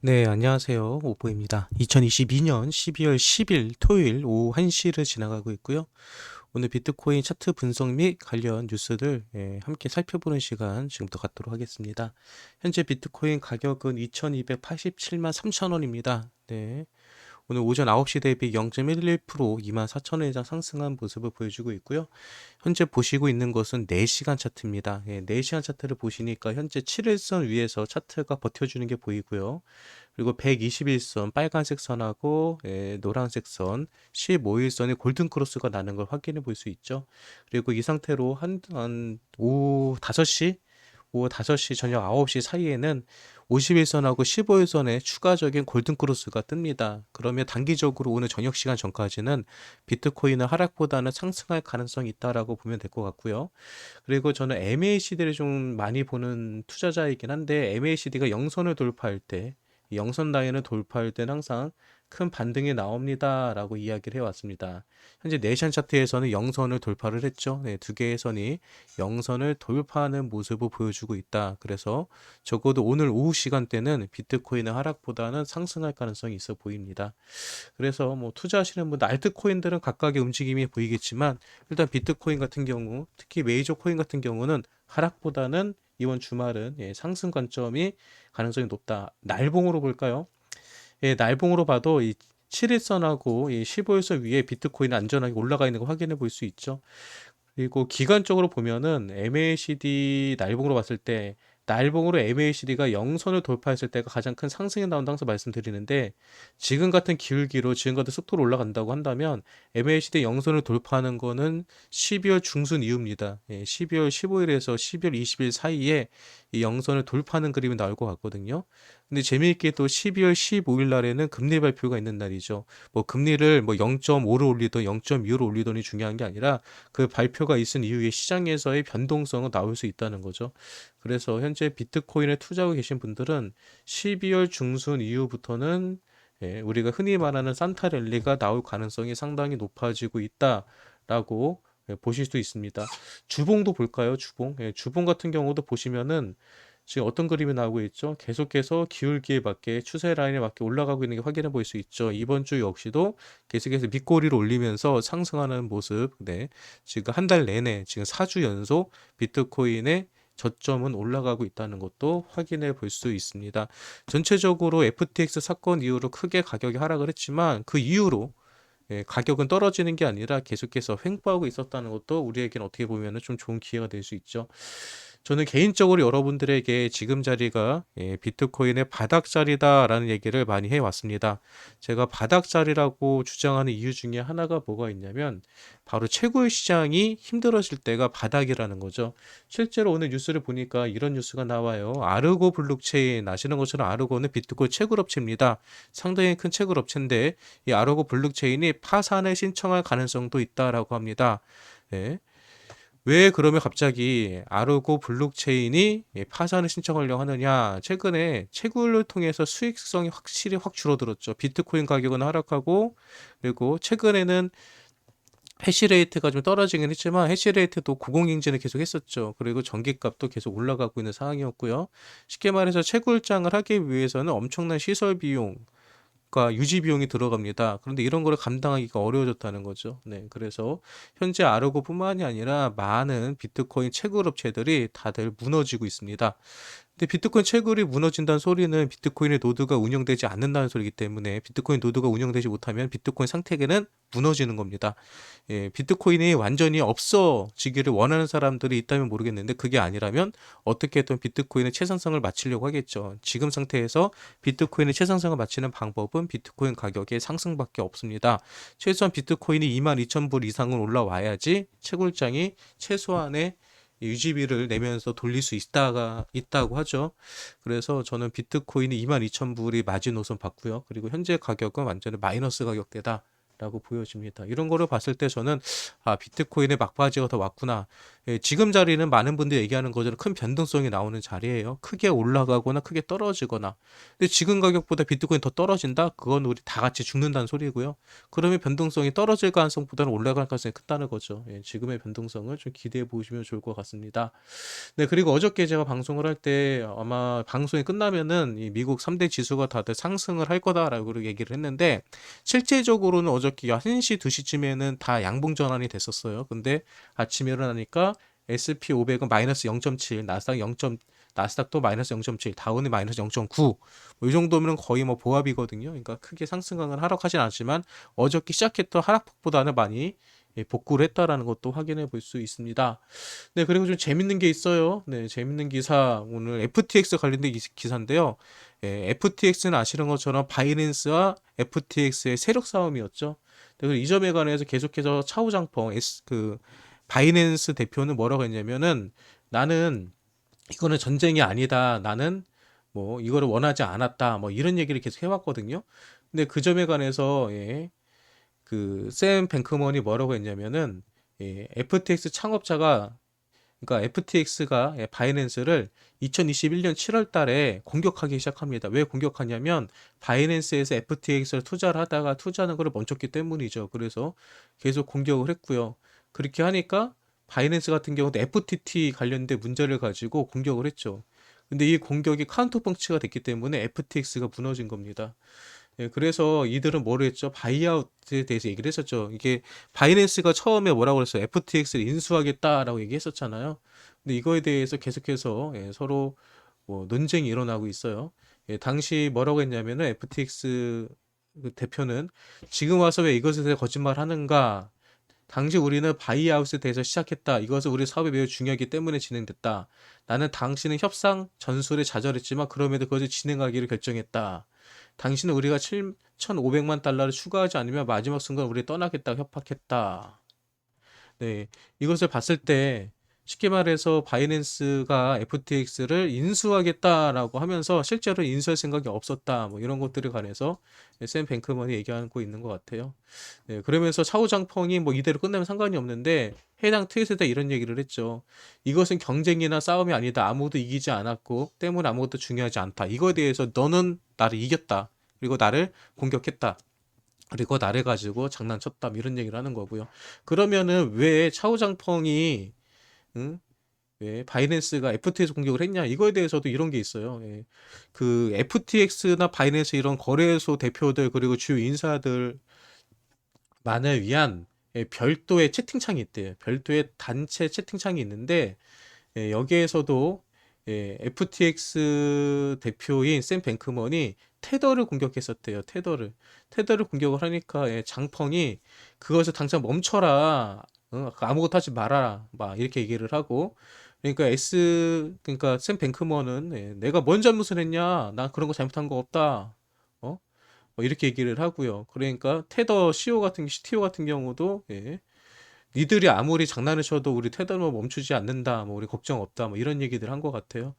네, 안녕하세요. 오보입니다. 2022년 12월 10일 토요일 오후 1시를 지나가고 있고요. 오늘 비트코인 차트 분석 및 관련 뉴스들 함께 살펴보는 시간 지금부터 갖도록 하겠습니다. 현재 비트코인 가격은 2287만 3천 원입니다. 네. 오늘 오전 9시 대비 0.11% 24,000원 이상 상승한 모습을 보여주고 있고요. 현재 보시고 있는 것은 4시간 차트입니다. 4시간 차트를 보시니까 현재 7일선 위에서 차트가 버텨주는 게 보이고요. 그리고 121선 빨간색 선하고 노란색 선 15일선의 골든 크로스가 나는 걸 확인해 볼 수 있죠. 그리고 이 상태로 한 오후 5시 저녁 9시 사이에는 51선하고 15일선에 추가적인 골든 크로스가 뜹니다. 그러면 단기적으로 오늘 저녁 시간 전까지는 비트코인은 하락보다는 상승할 가능성이 있다라고 보면 될 것 같고요. 그리고 저는 MACD를 좀 많이 보는 투자자이긴 한데 MACD가 영선을 돌파할 때, 이 영선 라인을 돌파할 때는 항상 큰 반등이 나옵니다라고 이야기를 해왔습니다. 현재 네이션 차트에서는 영선을 돌파를 했죠. 네, 두 개의 선이 영선을 돌파하는 모습을 보여주고 있다. 그래서 적어도 오늘 오후 시간대는 비트코인의 하락보다는 상승할 가능성이 있어 보입니다. 그래서 뭐 투자하시는 분들 알트코인들은 각각의 움직임이 보이겠지만 일단 비트코인 같은 경우 특히 메이저 코인 같은 경우는 하락보다는 이번 주말은 상승 관점이 가능성이 높다. 날봉으로 볼까요? 날봉으로 봐도 이 7일선하고 이 15일선 위에 비트코인 안전하게 올라가 있는 거 확인해 볼 수 있죠. 그리고 기간적으로 보면은 MACD 날봉으로 봤을 때 날봉으로 MACD가 영선을 돌파했을 때가 가장 큰 상승이 나온다 항상 말씀드리는데 지금 같은 기울기로 지금 같은 속도로 올라간다고 한다면 MACD 영선을 돌파하는 거는 12월 중순 이후입니다. 12월 15일에서 12월 20일 사이에 이 영선을 돌파하는 그림이 나올 것 같거든요. 근데 재미있게 또 12월 15일 날에는 금리 발표가 있는 날이죠. 뭐 금리를 뭐 0.5로 올리던 0.25로 올리더니 중요한 게 아니라 그 발표가 있은 이후에 시장에서의 변동성은 나올 수 있다는 거죠. 그래서 현재 비트코인에 투자하고 계신 분들은 12월 중순 이후부터는 우리가 흔히 말하는 산타랠리가 나올 가능성이 상당히 높아지고 있다라고 보실 수 있습니다. 주봉도 볼까요? 주봉. 주봉 같은 경우도 보시면은 지금 어떤 그림이 나오고 있죠? 계속해서 기울기에 맞게 추세 라인에 맞게 올라가고 있는 게 확인해 볼 수 있죠. 이번 주 역시도 계속해서 밑꼬리를 올리면서 상승하는 모습. 네. 지금 한 달 내내 지금 4주 연속 비트코인의 저점은 올라가고 있다는 것도 확인해 볼 수 있습니다. 전체적으로 FTX 사건 이후로 크게 가격이 하락을 했지만 그 이후로 가격은 떨어지는 게 아니라 계속해서 횡보하고 있었다는 것도 우리에게는 어떻게 보면 좀 좋은 기회가 될 수 있죠. 저는 개인적으로 여러분들에게 지금 자리가 비트코인의 바닥 자리다라는 얘기를 많이 해왔습니다. 제가 바닥 자리라고 주장하는 이유 중에 하나가 뭐가 있냐면 바로 최고의 시장이 힘들어질 때가 바닥이라는 거죠. 실제로 오늘 뉴스를 보니까 이런 뉴스가 나와요. 아르고 블록체인 아시는 것처럼 아르고는 비트코인 채굴업체입니다. 상당히 큰 채굴업체인데 이 아르고 블록체인이 파산을 신청할 가능성도 있다라고 합니다. 네. 왜 그러면 갑자기 아르고 블록체인이 파산을 신청하려고 하느냐? 최근에 채굴을 통해서 수익성이 확실히 확 줄어들었죠. 비트코인 가격은 하락하고 그리고 최근에는 해시레이트가 좀 떨어지긴 했지만 해시레이트도 고공행진을 계속 했었죠. 그리고 전기값도 계속 올라가고 있는 상황이었고요. 쉽게 말해서 채굴장을 하기 위해서는 엄청난 시설 비용 유지 비용이 들어갑니다. 그런데 이런 거를 감당하기가 어려워졌다는 거죠. 네, 그래서 현재 아르고뿐만이 아니라 많은 비트코인 채굴 업체들이 다들 무너지고 있습니다. 근데 비트코인 채굴이 무너진다는 소리는 비트코인의 노드가 운영되지 않는다는 소리이기 때문에 비트코인 노드가 운영되지 못하면 비트코인 상태계는 무너지는 겁니다. 비트코인이 완전히 없어지기를 원하는 사람들이 있다면 모르겠는데 그게 아니라면 어떻게든 비트코인의 최상승을 맞추려고 하겠죠. 지금 상태에서 비트코인의 최상승을 맞추는 방법은 비트코인 가격의 상승밖에 없습니다. 최소한 비트코인이 22,000불 이상은 올라와야지 채굴장이 최소한의 유지비를 내면서 돌릴 수 있다고 하죠. 그래서 저는 비트코인이 22,000불이 마지노선 봤고요. 그리고 현재 가격은 완전히 마이너스 가격대다. 라고 보여집니다. 이런 거를 봤을 때 저는 비트코인의 막바지가 더 왔구나. 지금 자리는 많은 분들이 얘기하는 것처럼 큰 변동성이 나오는 자리예요. 크게 올라가거나 크게 떨어지거나. 근데 지금 가격보다 비트코인 더 떨어진다? 그건 우리 다 같이 죽는다는 소리고요. 그러면 변동성이 떨어질 가능성보다는 올라갈 가능성이 크다는 거죠. 지금의 변동성을 좀 기대해 보시면 좋을 것 같습니다. 네, 그리고 어저께 제가 방송을 할 때 아마 방송이 끝나면은 이 미국 3대 지수가 다들 상승을 할 거다라고 얘기를 했는데, 실제적으로는 어저께 1시, 2시쯤에는 다 양봉 전환이 됐었어요. 근데 아침에 일어나니까 SP500은 마이너스 0.7, 나스닥도 마이너스 0.7, 다우는 마이너스 0.9, 이 정도면 거의 뭐 보합이거든요. 그러니까 크게 상승강은 하락하진 않지만 어저께 시작했던 하락폭보다는 많이 복구를 했다라는 것도 확인해 볼 수 있습니다. 네, 그리고 좀 재밌는 게 있어요. 네, 재밌는 기사, 오늘 FTX 관련된 기사인데요. FTX는 아시는 것처럼 바이낸스와 FTX의 세력 싸움이었죠. 네, 그리고 이 점에 관해서 계속해서 차오장펑, 바이낸스 대표는 뭐라고 했냐면은, 나는 이거는 전쟁이 아니다. 나는 뭐 이거를 원하지 않았다. 뭐 이런 얘기를 계속 해왔거든요. 근데 그 점에 관해서 샘 뱅크먼이 뭐라고 했냐면은, FTX 창업자가, 그러니까 FTX가 바이낸스를 2021년 7월 달에 공격하기 시작합니다. 왜 공격하냐면 바이낸스에서 FTX를 투자를 하다가 투자하는 것을 멈췄기 때문이죠. 그래서 계속 공격을 했고요. 그렇게 하니까 바이낸스 같은 경우도 FTT 관련된 문제를 가지고 공격을 했죠. 근데 이 공격이 카운터 펑치가 됐기 때문에 FTX가 무너진 겁니다. 그래서 이들은 뭐를 했죠? 바이아웃에 대해서 얘기를 했었죠. 이게 바이낸스가 처음에 뭐라고 그랬어요? FTX를 인수하겠다라고 얘기했었잖아요. 근데 이거에 대해서 계속해서 서로 뭐 논쟁이 일어나고 있어요. 당시 뭐라고 했냐면은 FTX 그 대표는, 지금 와서 왜 이것에 대해 거짓말 하는가? 당시 우리는 바이아웃에 대해서 시작했다. 이것은 우리 사업에 매우 중요하기 때문에 진행됐다. 나는 당신은 협상 전술에 좌절했지만 그럼에도 그것을 진행하기를 결정했다. 당신은 우리가 7,500만 달러를 추가하지 않으면 마지막 순간 우리 떠나겠다고 협박했다. 네, 이것을 봤을 때 쉽게 말해서 바이낸스가 FTX를 인수하겠다라고 하면서 실제로 인수할 생각이 없었다. 뭐 이런 것들에 관해서 샘 뱅크먼이 얘기하고 있는 것 같아요. 네, 그러면서 차오장펑이 뭐 이대로 끝나면 상관이 없는데 해당 트윗에다 이런 얘기를 했죠. 이것은 경쟁이나 싸움이 아니다. 아무도 이기지 않았고 때문에 아무것도 중요하지 않다. 이거에 대해서 너는 나를 이겼다. 그리고 나를 공격했다. 그리고 나를 가지고 장난쳤다. 뭐 이런 얘기를 하는 거고요. 그러면은 왜 차오장펑이, 응? 왜 바이낸스가 FTX 공격을 했냐? 이거에 대해서도 이런 게 있어요. 그 FTX나 바이낸스 이런 거래소 대표들 그리고 주요 인사들 만을 위한 별도의 채팅창이 있대요. 별도의 단체 채팅창이 있는데, 여기에서도 FTX 대표인 샘 뱅크먼이 테더를 공격했었대요. 테더를 공격을 하니까 장펑이 그것을 당장 멈춰라. 아무것도 하지 말아라. 막 이렇게 얘기를 하고, 그러니까 샘 뱅크먼은, 내가 뭔 잘못을 했냐? 나 그런 거 잘못한 거 없다. 어? 뭐 이렇게 얘기를 하고요. 그러니까 테더 CTO 같은 경우도, 니들이 아무리 장난을 쳐도 우리 테더는 멈추지 않는다. 뭐 우리 걱정 없다. 뭐 이런 얘기들 한 것 같아요.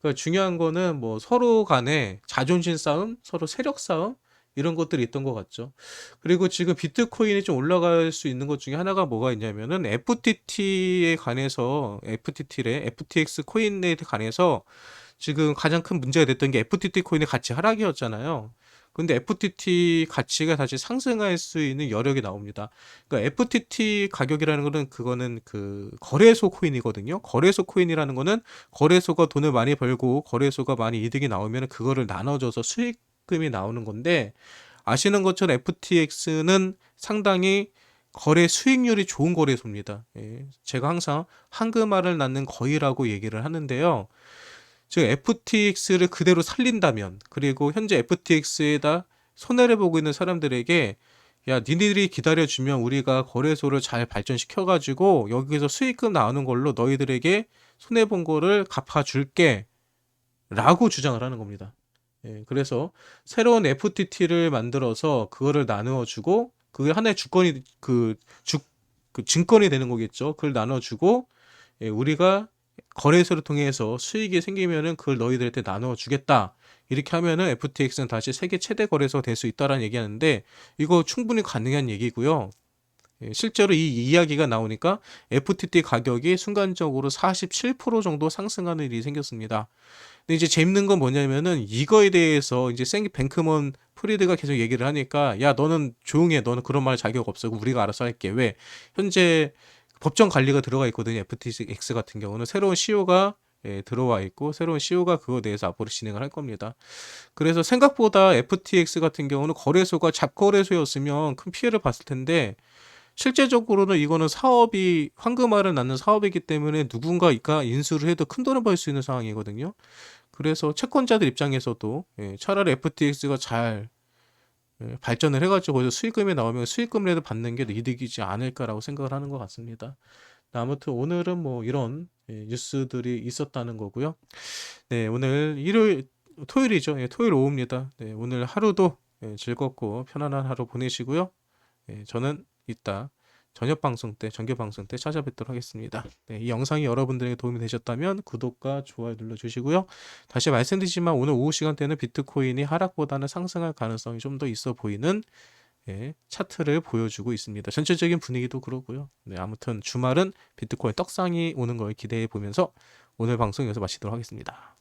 그러니까 중요한 거는 뭐 서로 간에 자존심 싸움, 서로 세력 싸움 이런 것들이 있던 것 같죠. 그리고 지금 비트코인이 좀 올라갈 수 있는 것 중에 하나가 뭐가 있냐면은 FTT에 관해서, FTT래 FTX 코인에 관해서 지금 가장 큰 문제가 됐던 게 FTT 코인의 가치 하락이었잖아요. 근데 FTT 가치가 다시 상승할 수 있는 여력이 나옵니다. 그러니까 FTT 가격이라는 거는 그거는 그 거래소 코인이거든요. 거래소 코인이라는 거는 거래소가 돈을 많이 벌고 거래소가 많이 이득이 나오면 그거를 나눠줘서 수익금이 나오는 건데, 아시는 것처럼 FTX는 상당히 거래 수익률이 좋은 거래소입니다. 제가 항상 황금알을 낳는 거위라고 얘기를 하는데요. 즉 FTX를 그대로 살린다면, 그리고 현재 FTX에다 손해를 보고 있는 사람들에게, 야 니들이 기다려주면 우리가 거래소를 잘 발전시켜 가지고 여기서 수익금 나오는 걸로 너희들에게 손해본 거를 갚아줄게 라고 주장을 하는 겁니다. 그래서 새로운 FTT를 만들어서 그거를 나누어 주고, 그게 하나의 주권이 그 증권이 되는 거겠죠. 그걸 나눠주고, 우리가 거래소를 통해서 수익이 생기면은 그걸 너희들한테 나눠 주겠다. 이렇게 하면은 FTX는 다시 세계 최대 거래소가 될 수 있다라는 얘기하는데, 이거 충분히 가능한 얘기고요. 실제로 이 이야기가 나오니까 FTT 가격이 순간적으로 47% 정도 상승하는 일이 생겼습니다. 근데 이제 재밌는 건 뭐냐면은 이거에 대해서 이제 생 뱅크먼 프리드가 계속 얘기를 하니까 야 너는 조용해, 너는 그런 말 자격 없어, 우리가 알아서 할게. 왜 현재 법정 관리가 들어가 있거든요. FTX 같은 경우는 새로운 CEO가 들어와 있고 새로운 CEO가 그거에 대해서 앞으로 진행을 할 겁니다. 그래서 생각보다 FTX 같은 경우는 거래소가 잡거래소였으면 큰 피해를 봤을 텐데 실제적으로는 이거는 사업이 황금알을 낳는 사업이기 때문에 누군가가 인수를 해도 큰 돈을 벌 수 있는 상황이거든요. 그래서 채권자들 입장에서도 차라리 FTX가 잘 발전을 해가지고 거기서 수익금이 나오면 수익금이라도 받는 게 이득이지 않을까라고 생각을 하는 것 같습니다. 아무튼 오늘은 뭐 이런 뉴스들이 있었다는 거고요. 네, 오늘 토요일이죠. 토요일 오후입니다. 네, 오늘 하루도 즐겁고 편안한 하루 보내시고요. 저는 이따 저녁 방송 때, 정규 방송 때 찾아뵙도록 하겠습니다. 네, 이 영상이 여러분들에게 도움이 되셨다면 구독과 좋아요 눌러주시고요. 다시 말씀드리지만 오늘 오후 시간대는 비트코인이 하락보다는 상승할 가능성이 좀 더 있어 보이는 차트를 보여주고 있습니다. 전체적인 분위기도 그렇고요. 네, 아무튼 주말은 비트코인 떡상이 오는 걸 기대해 보면서 오늘 방송 여기서 마치도록 하겠습니다.